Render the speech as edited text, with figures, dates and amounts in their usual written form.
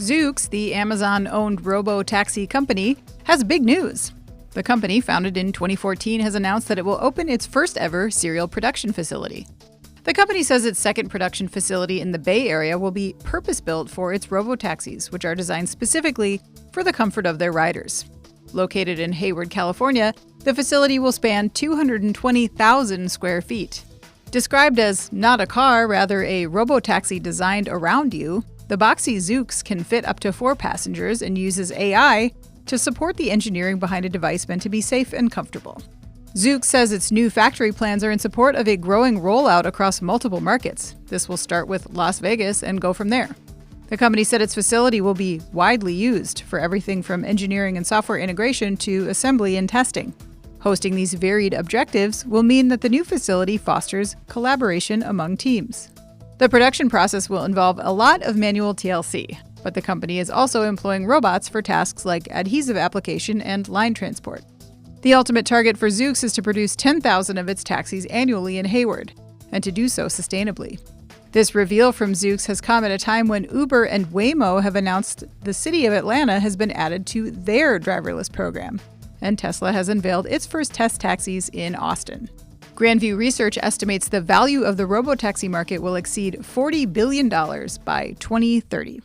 Zoox, the Amazon-owned robo-taxi company, has big news. The company, founded in 2014, has announced that it will open its first-ever serial production facility. The company says its second production facility in the Bay Area will be purpose-built for its robo-taxis, which are designed specifically for the comfort of their riders. Located in Hayward, California, the facility will span 220,000 square feet. Described as not a car, rather a robo-taxi designed around you, the boxy Zoox can fit up to 4 passengers and uses AI to support the engineering behind a device meant to be safe and comfortable. Zoox says its new factory plans are in support of a growing rollout across multiple markets. This will start with Las Vegas and go from there. The company said its facility will be widely used for everything from engineering and software integration to assembly and testing. Hosting these varied objectives will mean that the new facility fosters collaboration among teams. The production process will involve a lot of manual TLC, but the company is also employing robots for tasks like adhesive application and line transport. The ultimate target for Zoox is to produce 10,000 of its taxis annually in Hayward, and to do so sustainably. This reveal from Zoox has come at a time when Uber and Waymo have announced the city of Atlanta has been added to their driverless program, and Tesla has unveiled its first test taxis in Austin. Grandview Research estimates the value of the robotaxi market will exceed $40 billion by 2030.